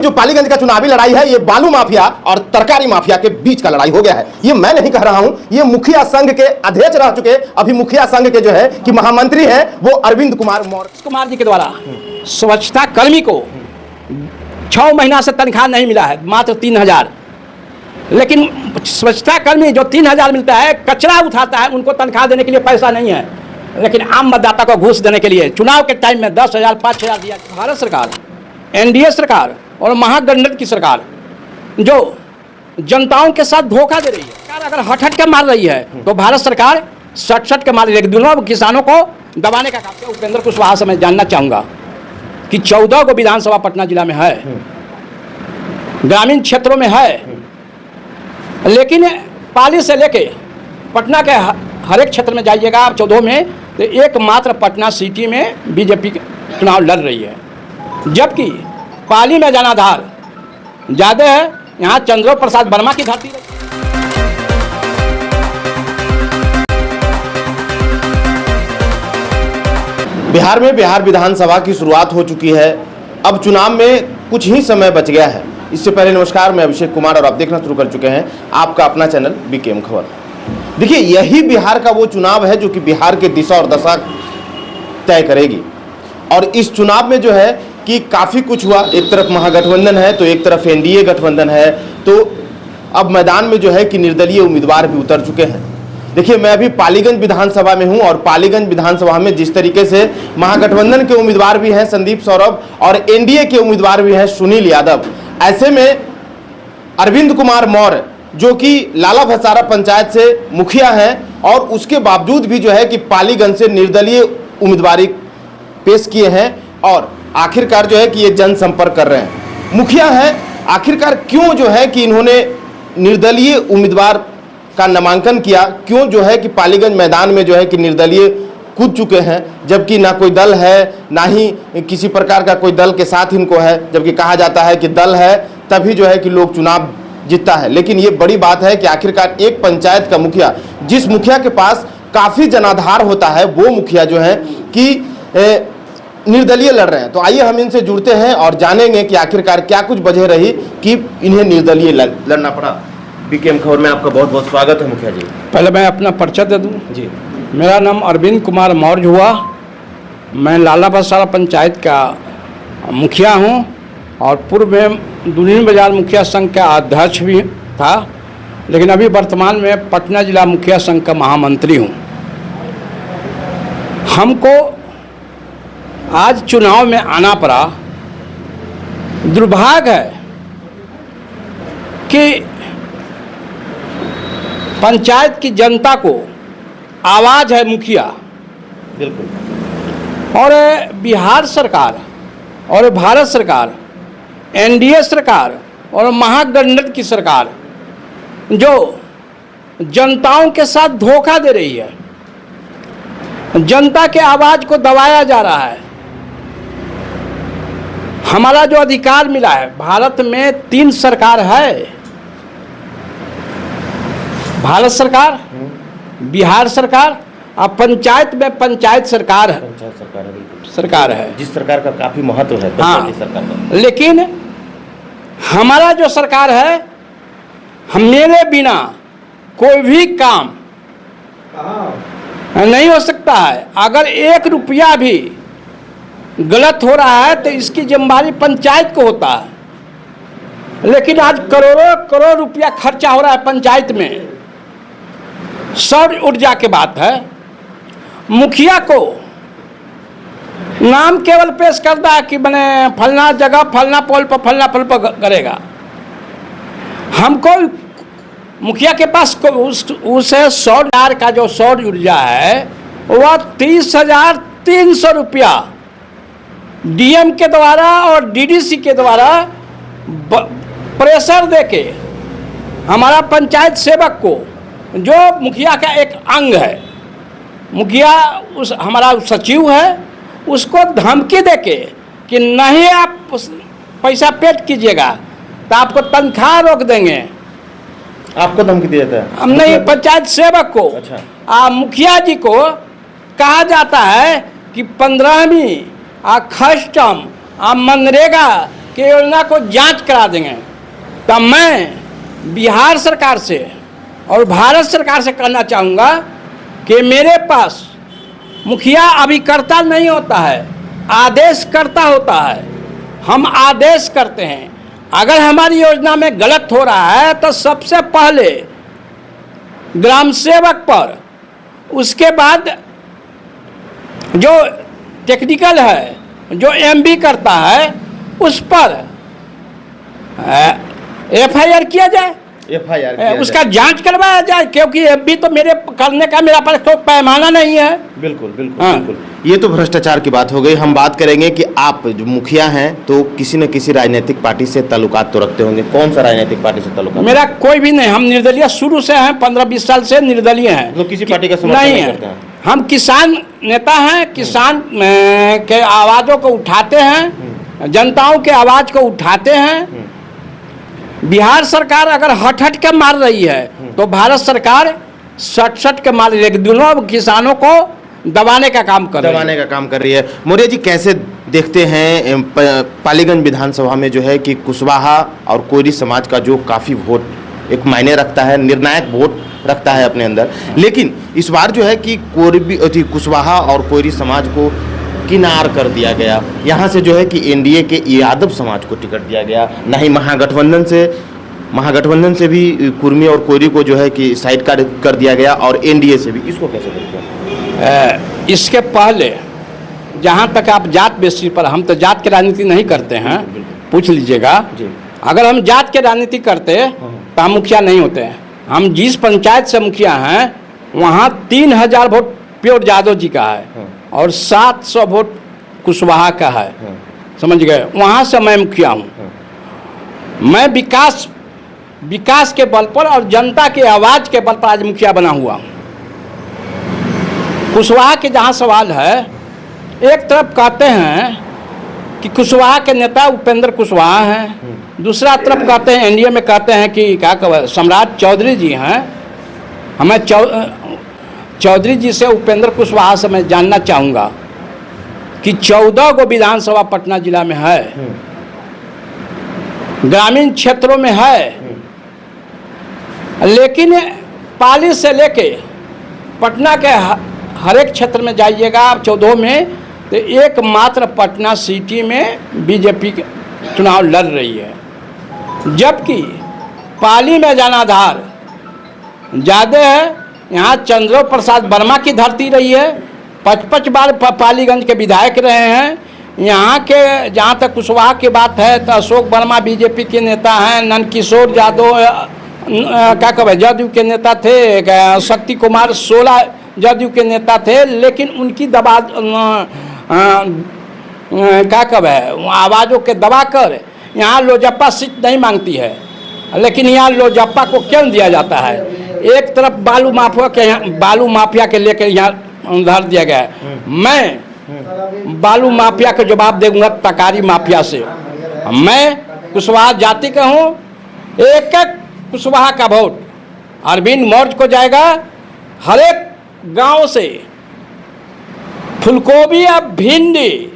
जो पालीगंज का चुनावी लड़ाई है ये बालू माफिया और तरकारी माफिया के बीच का लड़ाई हो गया है। ये मैं नहीं कह रहा हूं, ये मुखिया संघ के अध्यक्ष रह चुके, अभी मुखिया संघ के जो है कि महामंत्री हैं वो अरविंद कुमार मौर्य जी के द्वारा स्वच्छता कर्मी को 6 महीना से तनख्वाह नहीं मिला है, मात्र 3000। लेकिन स्वच्छता कर्मी जो 3000 मिलता है, कचरा उठाता है, उनको तनख्वाह देने के लिए पैसा नहीं है। लेकिन आम मतदाता को घूस देने के लिए चुनाव के टाइम में 10,000 5,000 दिया। भारत सरकार, एनडीए सरकार और महागठबंधन की सरकार जो जनताओं के साथ धोखा दे रही है, सरकार अगर हट के मार रही है तो भारत सरकार 67 के मार रही है। दोनों किसानों को दबाने का काम किया। उपेंद्र कुशवाहा से मैं जानना चाहूँगा कि 14 को विधानसभा पटना जिला में है, ग्रामीण क्षेत्रों में है, लेकिन पाली से लेके पटना के हर एक क्षेत्र में जाइएगा आप 14 में, तो एकमात्र पटना सिटी में बीजेपी चुनाव लड़ रही है, जबकि पाली में जनाधार ज़्यादा है। यहाँ चंद्र प्रसाद वर्मा की धरती है। बिहार में बिहार विधानसभा की शुरुआत हो चुकी है। अब चुनाव में कुछ ही समय बच गया है। इससे पहले नमस्कार, मैं अभिषेक कुमार और आप देखना शुरू कर चुके हैं आपका अपना चैनल बीकेएम खबर। देखिए, यही बिहार का वो चुनाव है जो कि बिहार की दिशा और दशा तय करेगी। और इस चुनाव में जो है कि काफ़ी कुछ हुआ। एक तरफ महागठबंधन है तो एक तरफ एनडीए गठबंधन है, तो अब मैदान में जो है कि निर्दलीय उम्मीदवार भी उतर चुके हैं। देखिए, मैं अभी पालीगंज विधानसभा में हूं और पालीगंज विधानसभा में जिस तरीके से महागठबंधन के उम्मीदवार भी हैं संदीप सौरभ और एनडीए के उम्मीदवार भी हैं सुनील यादव, ऐसे में अरविंद कुमार मौर्य जो कि लाला भसारा पंचायत से मुखिया हैं और उसके बावजूद भी जो है कि पालीगंज से निर्दलीय उम्मीदवारी पेश किए हैं और आखिरकार जो है कि ये जनसंपर्क कर रहे हैं। मुखिया हैं, आखिरकार क्यों जो है कि इन्होंने निर्दलीय उम्मीदवार का नामांकन किया, क्यों जो है कि पालीगंज मैदान में जो है कि निर्दलीय कूद चुके हैं, जबकि ना कोई दल है ना ही किसी प्रकार का कोई दल के साथ इनको है, जबकि कहा जाता है कि दल है तभी जो है कि लोग चुनाव जीतता है। लेकिन ये बड़ी बात है कि आखिरकार एक पंचायत का मुखिया, जिस मुखिया के पास काफ़ी जनाधार होता है, वो मुखिया जो है कि निर्दलीय लड़ रहे हैं। तो आइए हम इनसे जुड़ते हैं और जानेंगे कि आखिरकार क्या कुछ वजह रही कि इन्हें निर्दलीय लड़ना पड़ा। बीकेएम खबर में आपका बहुत बहुत स्वागत है मुखिया जी। पहले मैं अपना परिचय दे दूँ जी। मेरा नाम अरविंद कुमार मौर्य हुआ। मैं लाला भसारा पंचायत का मुखिया हूँ और पूर्व में दुल्हिन बाजार मुखिया संघ का अध्यक्ष भी था, लेकिन अभी वर्तमान में पटना जिला मुखिया संघ का महामंत्री हूँ। हमको आज चुनाव में आना पड़ा। दुर्भाग्य है कि पंचायत की जनता को आवाज़ है मुखिया, बिल्कुल, और बिहार सरकार और भारत सरकार, एनडीए सरकार और महागठबंधन की सरकार जो जनताओं के साथ धोखा दे रही है, जनता के आवाज़ को दबाया जा रहा है। हमारा जो अधिकार मिला है, भारत में 3 सरकार है, भारत सरकार, बिहार सरकार और पंचायत में पंचायत सरकार है। पंचायत सरकार है, बिल्कुल सरकार है, जिस सरकार का काफी महत्व है हाँ। सरकार का। लेकिन हमारा जो सरकार है, हम मेरे बिना कोई भी काम नहीं हो सकता है। अगर 1 रुपया भी गलत हो रहा है तो इसकी जिम्मेदारी पंचायत को होता है। लेकिन आज करोड़ों करोड़ रुपया खर्चा हो रहा है पंचायत में। सौर ऊर्जा की बात है, मुखिया को नाम केवल पेश करता है कि मैंने फलना जगह फलना पोल पर करेगा। हमको मुखिया के पास उसे सौर का जो सौर ऊर्जा है वह 30,300 रुपया डीएम के द्वारा और डीडीसी के द्वारा प्रेशर देके हमारा पंचायत सेवक को, जो मुखिया का एक अंग है, मुखिया उस हमारा सचिव है, उसको धमकी देके कि नहीं आप पैसा पेड कीजिएगा तो आपको तनख्वाह रोक देंगे। आपको धमकी दिया जाता है? हम नहीं, पंचायत सेवक को। अच्छा। मुखिया जी को कहा जाता है कि 15वीं कस्टम मनरेगा कि योजना को जांच करा देंगे, तब मैं बिहार सरकार से और भारत सरकार से कहना चाहूँगा कि मेरे पास मुखिया अभिकर्ता नहीं होता है, आदेश करता होता है। हम आदेश करते हैं। अगर हमारी योजना में गलत हो रहा है तो सबसे पहले ग्राम सेवक पर, उसके बाद जो टेक्निकल है, जो एमबी करता है, उस पर एफआईआर किया जाए, एफआईआर उसका जांच करवाया जाए, क्योंकि एमबी तो मेरे करने का मेरा पास कोई पैमाना नहीं है। बिल्कुल बिल्कुल बिल्कुल। ये तो भ्रष्टाचार की बात हो गई। हम बात करेंगे कि आप जो मुखिया हैं तो किसी न किसी राजनीतिक पार्टी से ताल्लुकात तो रखते होंगे। कौन सा राजनीतिक पार्टी से ताल्लुकात? मेरा कोई भी नहीं, हम निर्दलीय शुरू से हैं, 15-20 साल से निर्दलीय हैं। तो किसी पार्टी का समर्थन नहीं करते हैं? हम किसान नेता हैं, किसान के आवाज़ों को उठाते हैं, जनताओं के आवाज़ को उठाते हैं। बिहार सरकार अगर हट के मार रही है तो भारत सरकार सट के मार रही है, दोनों किसानों को दबाने का काम कर रही है। मौर्य जी, कैसे देखते हैं पालीगंज विधानसभा में जो है कि कुशवाहा और कोयरी समाज का जो काफ़ी वोट एक मायने रखता है, निर्णायक वोट रखता है अपने अंदर, लेकिन इस बार जो है कि कुशवाहा और कोयरी समाज को किनार कर दिया गया। यहाँ से जो है कि एनडीए के यादव समाज को टिकट दिया गया, ना ही महागठबंधन से भी कुर्मी और कोयरी को जो है कि साइड कर दिया गया, और एनडीए से भी। इसको कैसे देखते हैं? इसके पहले जहाँ तक आप जात बेसिस पर, हम तो जात की राजनीति नहीं करते हैं, पूछ लीजिएगा। अगर हम जात की राजनीति करते तो हम मुखिया नहीं होते हैं। हम जिस पंचायत से मुखिया हैं वहाँ 3000 वोट प्योर यादव जी का है और 700 वोट कुशवाहा का है, समझ गए। वहाँ से मैं मुखिया हूँ। मैं विकास के बल पर और जनता के आवाज़ के बल पर आज मुखिया बना हुआ हूँ। कुशवाहा के जहाँ सवाल है, एक तरफ कहते हैं कि कुशवाहा के नेता उपेंद्र कुशवाहा हैं, दूसरा तरफ कहते हैं, एनडीए में कहते हैं कि क्या कह सम्राट चौधरी जी हैं। हमें चौधरी जी से, उपेंद्र कुशवाहा से मैं जानना चाहूँगा कि 14 गो विधानसभा पटना जिला में है, ग्रामीण क्षेत्रों में है, लेकिन पाली से लेके पटना के हर एक क्षेत्र में जाइएगा आप 14 में, तो एकमात्र पटना सिटी में बीजेपी चुनाव लड़ रही है, जबकि पाली में जनाधार ज़्यादा है। यहाँ चंद्र प्रसाद वर्मा की धरती रही है, 55 बार पालीगंज के विधायक रहे हैं। यहाँ के जहाँ तक कुशवाहा की बात है तो अशोक वर्मा बीजेपी के नेता हैं, नंदकिशोर यादव क्या कहते जदयू के नेता थे, शक्ति कुमार 16 जदयू के नेता थे, लेकिन उनकी क्या कहते आवाज़ों के दबा कर यहाँ लोजप्पा सीट नहीं मांगती है, लेकिन यहाँ लोजप्पा को क्यों दिया जाता है? एक तरफ बालू माफिया के लेकर यहाँ धर दिया गया है। मैं बालू माफिया का जवाब दूंगा तकारी माफिया से। मैं कुशवाहा जाति का हूँ। एक कुशवाहा का वोट अरविंद मौर्य को जाएगा। हर एक गांव से फूलगोभी और भिंडी,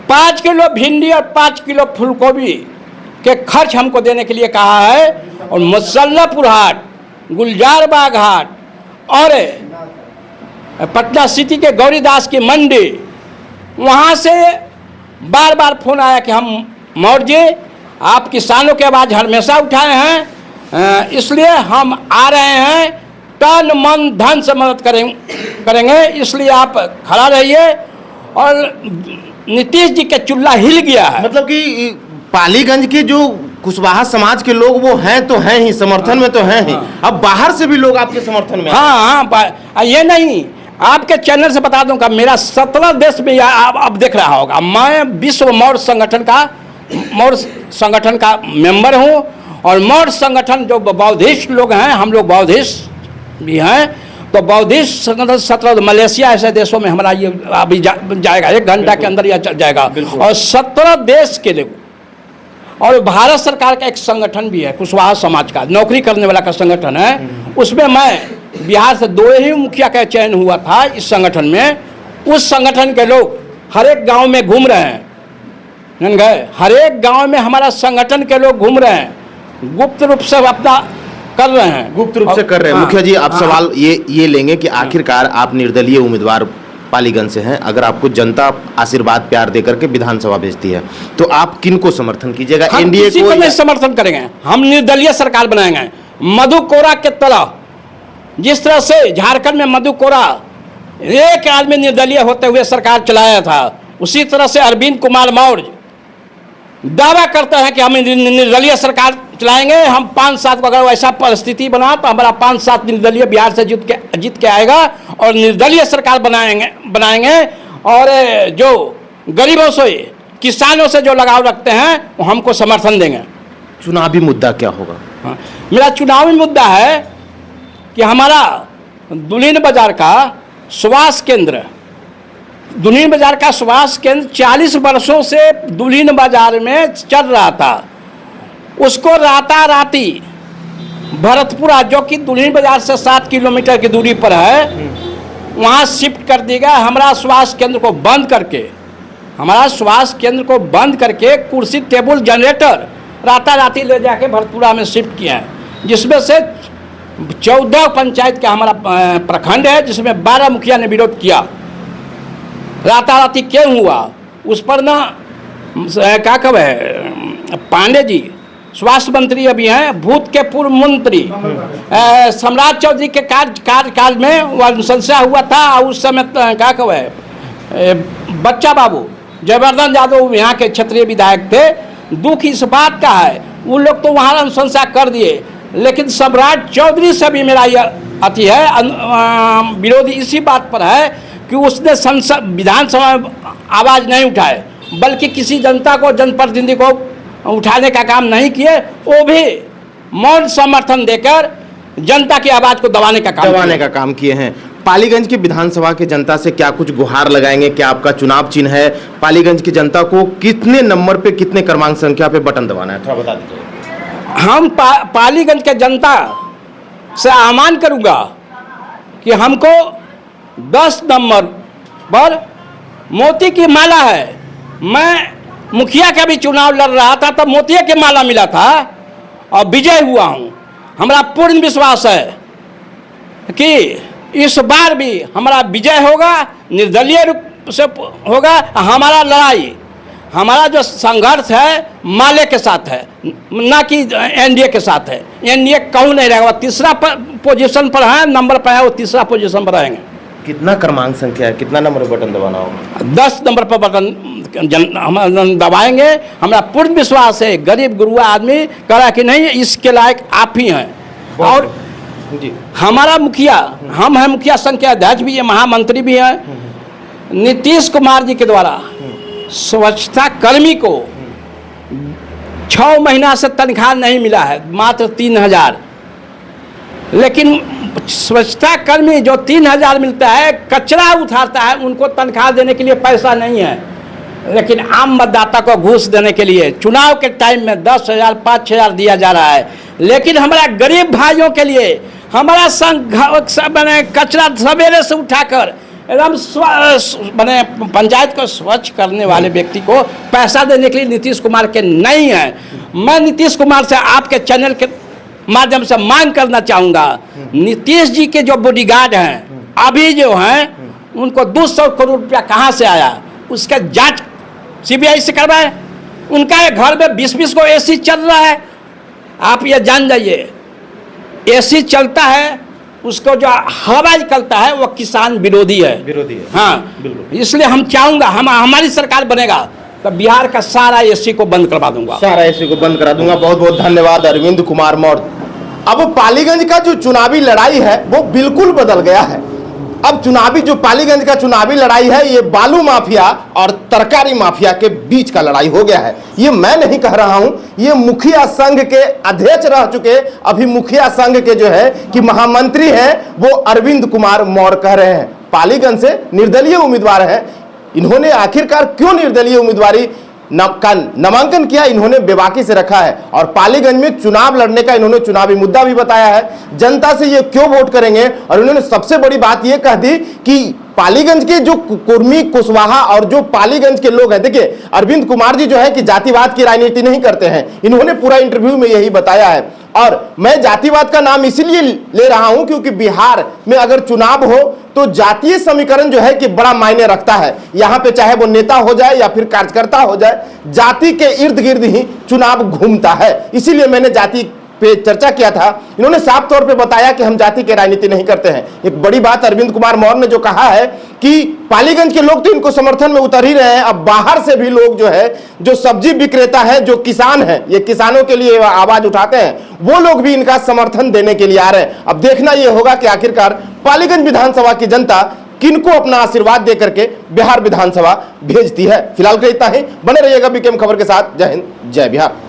5 किलो भिंडी और 5 किलो फूलगोभी के खर्च हमको देने के लिए कहा है। और मुसल्लापुर हाट, गुलजार बाग हाट और पटना सिटी के गौरीदास की मंडी, वहाँ से बार बार फोन आया कि हम मौर्य जी आप किसानों की आवाज़ हमेशा उठाए हैं, इसलिए हम आ रहे हैं, तन मन धन से मदद करेंगे, इसलिए आप खड़ा रहिए। और नीतीश जी के चुल्ला हिल गया है। मतलब कि पालीगंज के जो कुशवाहा समाज के लोग वो हैं तो हैं ही, समर्थन में तो हैं ही। अब बाहर से भी लोग आपके समर्थन में। हाँ, ये नहीं, आपके चैनल से बता दूंगा, मेरा 17 देश में अब देख रहा होगा। मैं विश्व मौर्य संगठन का मेंबर हूँ, और मौर्य संगठन जो बौद्धिस्ट लोग हैं, हम लोग बौद्धिस्ट भी हैं, तो बौद्धिस्ट संगठन 17 मलेशिया ऐसे देशों में हमारा ये अभी जाएगा, 1 घंटा के अंदर यह चल जाएगा। और 17 देश के लोग, और भारत सरकार का एक संगठन भी है कुशवाहा समाज का, नौकरी करने वाला का संगठन है। उसमें मैं बिहार से 2 ही मुखिया का चयन हुआ था इस संगठन में। उस संगठन के लोग हर एक गांव में घूम रहे हैं, जान गए। हर एक गांव में हमारा संगठन के लोग घूम रहे हैं, गुप्त रूप से अपना कर रहे हैं, गुप्त रूप से कर रहे हैं। हाँ, मुखिया जी, आप हाँ, सवाल ये लेंगे कि आखिरकार आप निर्दलीय उम्मीदवार पालीगंज से हैं, अगर आपको जनता आशीर्वाद प्यार देकर के विधानसभा भेजती है तो आप किन को समर्थन कीजिएगा? हम एनडीए किसी को को नहीं या... समर्थन करेंगे। हम निर्दलीय सरकार बनाएंगे। मधु कोरा के तरह, जिस तरह से झारखंड में मधु कोरा एक आदमी निर्दलीय होते हुए सरकार चलाया था, उसी तरह से अरविंद कुमार मौर्य दावा करते हैं कि हम निर्दलीय सरकार चलाएंगे। हम 5-7 अगर वैसा परिस्थिति बना तो हमारा 5-7 निर्दलीय बिहार से जीत के आएगा और निर्दलीय सरकार बनाएंगे। और जो गरीबों से, किसानों से जो लगाव रखते हैं वो हमको समर्थन देंगे। चुनावी मुद्दा क्या होगा? हाँ, मेरा चुनावी मुद्दा है कि हमारा दुल्हिन बाजार का स्वास्थ्य केंद्र, दुल्हिन बाजार का स्वास्थ्य केंद्र 40 वर्षों से दुल्हिन बाजार में चल रहा था, उसको राताराती भरतपुरा, जो कि दुल्हिन बाजार से 7 किलोमीटर की दूरी पर है, वहाँ शिफ्ट कर दी गया। हमारा स्वास्थ्य केंद्र को बंद करके कुर्सी टेबल जनरेटर राताराती ले जाके भरतपुरा में शिफ्ट किया है, जिसमें से 14 पंचायत का हमारा प्रखंड है, जिसमें 12 मुखिया ने विरोध किया। राताराती क्यों हुआ उस पर ना क्या कहे, पांडे जी स्वास्थ्य मंत्री अभी हैं, भूत के पूर्व मंत्री सम्राट चौधरी के कार्यकाल में वह अनुशंसा हुआ था। उस समय क्या कहे, बच्चा बाबू जयवर्धन यादव यहाँ के क्षेत्रीय विधायक थे। दुख इस बात का है, उन लोग तो वहाँ अनुशंसा कर दिए, लेकिन सम्राट चौधरी से भी मेरा यह अति है, विरोधी इसी बात पर है कि उसने विधानसभा में आवाज़ नहीं उठाए, बल्कि किसी जनता को, जनप्रतिनिधि को उठाने का काम नहीं किए, वो भी मौन समर्थन देकर जनता की आवाज़ को दबाने का काम किए हैं। पालीगंज की विधानसभा की जनता से क्या कुछ गुहार लगाएंगे? क्या आपका चुनाव चिन्ह है? पालीगंज की जनता को कितने नंबर पे, कितने क्रमांक संख्या पे बटन दबाना है, थोड़ा बता दीजिए। हम पालीगंज के जनता से आह्वान करूंगा कि हमको 10 नंबर पर मोती की माला है। मैं मुखिया का भी चुनाव लड़ रहा था तब मोती की माला मिला था और विजय हुआ हूँ। हमारा पूर्ण विश्वास है कि इस बार भी हमारा विजय होगा, निर्दलीय रूप से होगा। हमारा लड़ाई, हमारा जो संघर्ष है माले के साथ है, ना कि एनडीए के साथ है। एनडीए कहूँ नहीं रहेगा, तीसरा पोजीशन पर है, नंबर पर है, वो तीसरा पोजीशन पर रहेंगे। कितना क्रमांक संख्या है, कितना नंबर पर बटन दबाना होगा? 10 नंबर पर बटन हम दबाएंगे। हमारा पूर्ण विश्वास है, गरीब गुरुआ आदमी कह रहा कि नहीं, इसके लायक आप ही हैं। और जी, हमारा मुखिया, हम हैं मुखिया संघ के अध्यक्ष भी हैं, महामंत्री भी हैं। नीतीश कुमार जी के द्वारा स्वच्छता कर्मी को 6 महीना से तनख्वाह नहीं मिला है, मात्र 3000। लेकिन स्वच्छता कर्मी जो 3000 मिलता है, कचरा उठाता है, उनको तनख्वाह देने के लिए पैसा नहीं है। लेकिन आम मतदाता को घूस देने के लिए चुनाव के टाइम में 10,000 5,000 दिया जा रहा है। लेकिन हमारा गरीब भाइयों के लिए हमारा संघ मैंने कचरा सवेरे से उठाकर एकदम मैंने पंचायत को स्वच्छ करने वाले व्यक्ति को पैसा देने के लिए नीतीश कुमार के नहीं है। मैं नीतीश कुमार से आपके चैनल के माध्यम से मांग करना चाहूँगा, नीतीश जी के जो बॉडीगार्ड हैं अभी जो हैं, उनको 200 करोड़ रुपया कहाँ से आया, उसका जांच सीबीआई से करवाए। उनका घर में 20-20 को एसी चल रहा है। आप ये जान जाइए, एसी चलता है, उसको जो हवा निकलता है वो किसान विरोधी है। हाँ, बिल्कुल। इसलिए हम चाहूँगा, हमारी सरकार बनेगा तो बिहार का सारा एसी को बंद करवा दूंगा, सारा एसी को बंद करा दूंगा। बहुत बहुत धन्यवाद अरविंद कुमार मौर्य। अब पालीगंज का जो चुनावी लड़ाई है वो बिल्कुल बदल गया है। अब जो पालीगंज का चुनावी लड़ाई है, ये बालू माफिया और तरकारी माफिया के बीच का लड़ाई हो गया है। ये मैं नहीं कह रहा हूं, ये मुखिया संघ के अध्यक्ष रह चुके, अभी मुखिया संघ के जो है कि महामंत्री हैं, वो अरविंद कुमार मौर्य कह रहे हैं। पालीगंज से निर्दलीय उम्मीदवार हैं, इन्होंने आखिरकार क्यों निर्दलीय उम्मीदवारी का नामांकन किया इन्होंने बेबाकी से रखा है और पालीगंज में चुनाव लड़ने का इन्होंने चुनावी मुद्दा भी बताया है। जनता से ये क्यों वोट करेंगे, और इन्होंने सबसे बड़ी बात ये कह दी कि पालीगंज के जो कुर्मी कुशवाहा और जो पालीगंज के लोग हैं, देखिए अरविंद कुमार जी जो है कि जातिवाद की राजनीति नहीं करते हैं, इन्होंने पूरा इंटरव्यू में यही बताया है। और मैं जातिवाद का नाम इसीलिए ले रहा हूं क्योंकि बिहार में अगर चुनाव हो तो जातीय समीकरण जो है कि बड़ा मायने रखता है। यहां पे चाहे वो नेता हो जाए या फिर कार्यकर्ता हो जाए, जाति के इर्द गिर्द ही चुनाव घूमता है। इसीलिए मैंने जाति पे चर्चा किया था। इन्होंने साफ तौर पे बताया कि हम जाति की राजनीति नहीं करते हैं। एक बड़ी बात अरविंद कुमार मौर्य ने जो कहा है कि पालीगंज के लोग तो इनको समर्थन में उतर ही रहे हैं, अब बाहर से भी लोग जो है, जो सब्जी विक्रेता है, जो किसान है, ये किसानों के लिए आवाज उठाते हैं, वो लोग भी इनका समर्थन देने के लिए आ रहे हैं। अब देखना यह होगा कि आखिरकार पालीगंज विधानसभा की जनता किनको अपना आशीर्वाद देकर के बिहार विधानसभा भेजती है। फिलहाल के इतना ही, बने रहिएगा बीकेएम खबर के साथ। जय हिंद, जय बिहार।